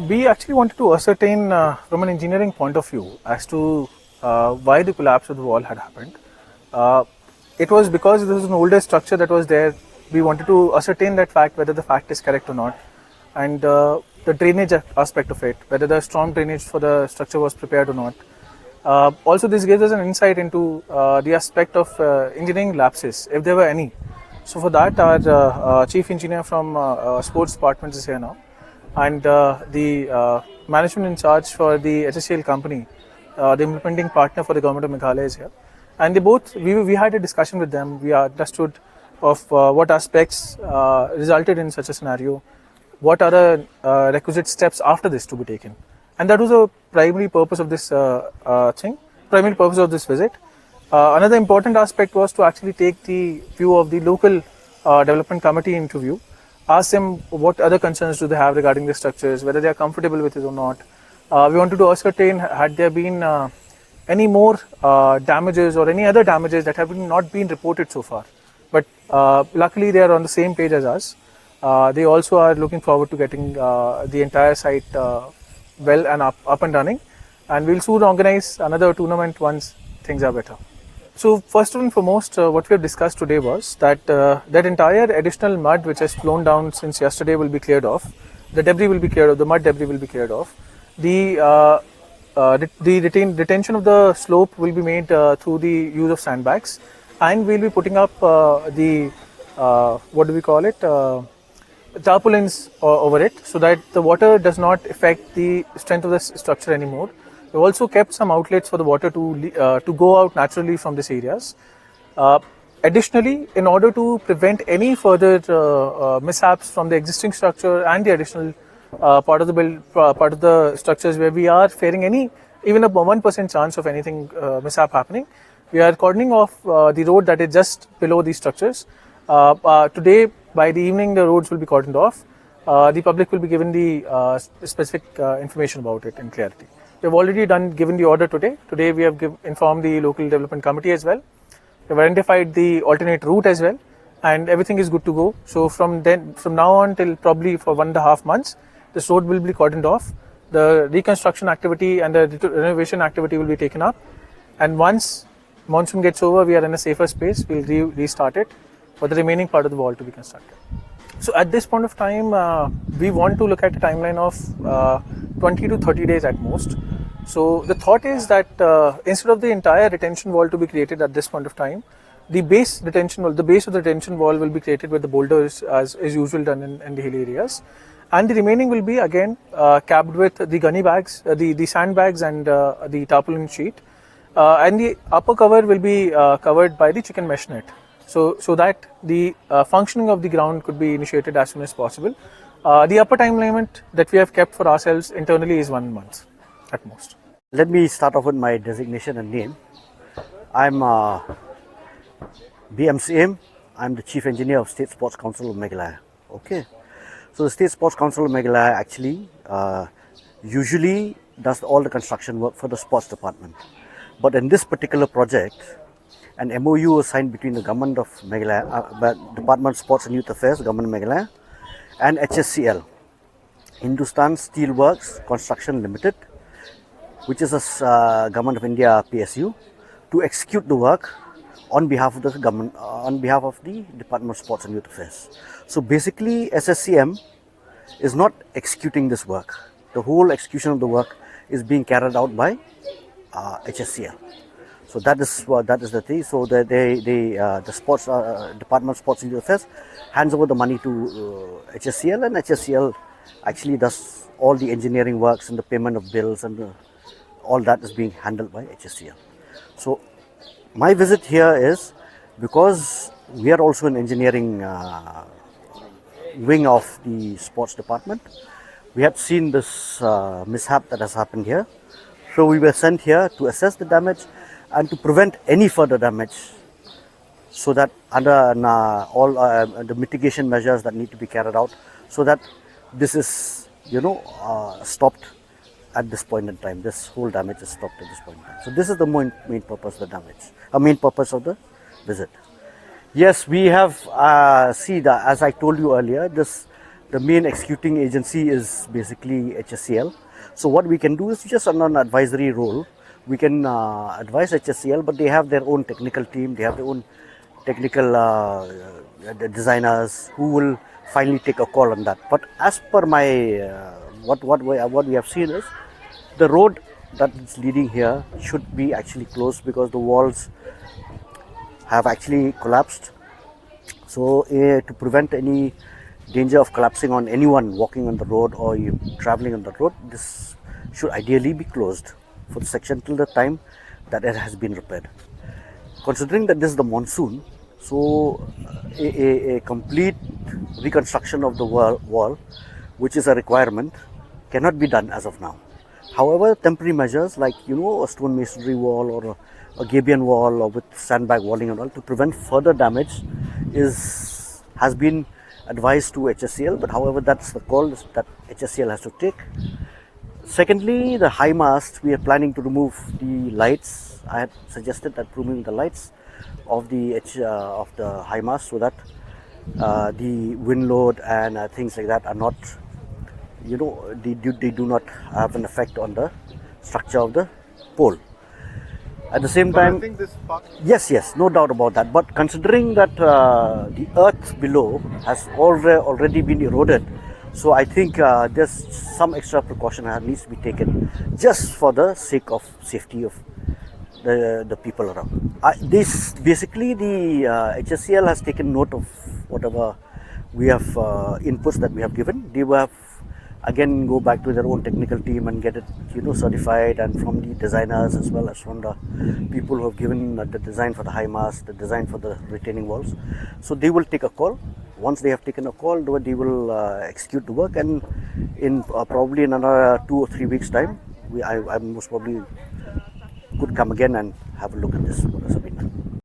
we actually wanted to ascertain from an engineering point of view as to why the collapse of the wall had happened. Uh, it was because this was an older structure that was there. We wanted to ascertain that fact, whether the fact is correct or not, and the drainage aspect of it, whether the storm drainage for the structure was prepared or not. Also, this gives us an insight into the aspect of engineering lapses, if there were any. So, for that, our chief engineer from sports department is here now, and the management in charge for the HSCL company, the implementing partner for the government of Meghalaya is here. And they both, we had a discussion with them. We understood of what aspects resulted in such a scenario, what are the requisite steps after this to be taken. And that was a primary purpose of this primary purpose of this visit. Another important aspect was to actually take the view of the local development committee into view, ask them what other concerns do they have regarding the structures, whether they are comfortable with it or not. We wanted to ascertain had there been any more damages or any other damages that have not been reported so far. But luckily they are on the same page as us. They also are looking forward to getting the entire site well and up and running, and we'll soon organize another tournament once things are better. So first and foremost, what we have discussed today was that that entire additional mud which has flown down since yesterday will be cleared off. The debris will be cleared off. The mud debris will be cleared off. The retention of the slope will be made through the use of sandbags, and we'll be putting up the what do we call it? Tarpaulins over it, so that the water does not affect the strength of the structure anymore. We also kept some outlets for the water to go out naturally from these areas. Additionally, in order to prevent any further mishaps from the existing structure and the additional part of the structures where we are fearing even a 1% chance of anything mishap happening, we are cordoning off the road that is just below these structures. Today, by the evening, the roads will be cordoned off. The public will be given the specific information about it in clarity. We have already given the order today. Today, we have informed the local development committee as well. We have identified the alternate route as well, and everything is good to go. So from now on till probably for 1.5 months, this road will be cordoned off. The reconstruction activity and the renovation activity will be taken up. And once monsoon gets over, we are in a safer space. We'll restart it for the remaining part of the wall to be constructed. So at this point of time, we want to look at a timeline of 20 to 30 days at most. So the thought is that instead of the entire retention wall to be created at this point of time, the base of the retention wall will be created with the boulders as is usual done in the hilly areas, and the remaining will be again capped with the gunny bags, the sandbags and the tarpaulin sheet, and the upper cover will be covered by the chicken mesh net. So that the functioning of the ground could be initiated as soon as possible. The upper time limit that we have kept for ourselves internally is 1 month at most. Let me start off with my designation and name. I'm BMCM. I'm the Chief Engineer of State Sports Council of Meghalaya. Okay. So the State Sports Council of Meghalaya actually usually does all the construction work for the sports department. But in this particular project, an MOU was signed between the Government of Meghalaya, Department of Sports and Youth Affairs, Government of Meghalaya, and HSCL, Hindustan Steel Works Construction Limited, which is a Government of India PSU, to execute the work on behalf of the government, on behalf of the Department of Sports and Youth Affairs. So basically, SSCM is not executing this work. The whole execution of the work is being carried out by HSCL. So that is the thing. So the sports Department of Sports and Youth Affairs hands over the money to HSCL, and HSCL actually does all the engineering works and the payment of bills, and all that is being handled by HSCL. So my visit here is because we are also an engineering wing of the sports department. We have seen this mishap that has happened here. So we were sent here to assess the damage and to prevent any further damage, so that under all the mitigation measures that need to be carried out, so that this is stopped at this point in time. This whole damage is stopped at this point in time. So this is the main purpose of the main purpose of the visit. Yes, we have as I told you earlier, this The main executing agency is basically HSCL. So what we can do is just on an advisory role, we can advise HSCL, but they have their own technical team, they have their own technical designers who will finally take a call on that. But as per my what we have seen is the road that is leading here should be actually closed because the walls have actually collapsed. So to prevent any danger of collapsing on anyone walking on the road or you traveling on the road, this should ideally be closed for the section till the time that it has been repaired. Considering that this is the monsoon, so a complete reconstruction of the wall, which is a requirement, cannot be done as of now. However, temporary measures like a stone masonry wall or a gabion wall or with sandbag walling and all to prevent further damage has been advised to HSCL. But however, that's the call that HSCL has to take. Secondly, the high mast, we are planning to remove the lights. I had suggested that removing the lights of the high mast so that the wind load and things like that are not, they do not have an effect on the structure of the pole. At the same time, I think this part, yes, no doubt about that. But considering that the earth below has already been eroded, so I think there's some extra precaution that needs to be taken just for the sake of safety of the people around. This basically the HSCL has taken note of whatever we have inputs that we have given. They will have again go back to their own technical team and get it certified, and from the designers as well as from the people who have given the design for the high mast, the design for the retaining walls. So they will take a call. Once they have taken a call, they will execute the work, and in probably in another 2 or 3 weeks time, I most probably could come again and have a look at this what has been done.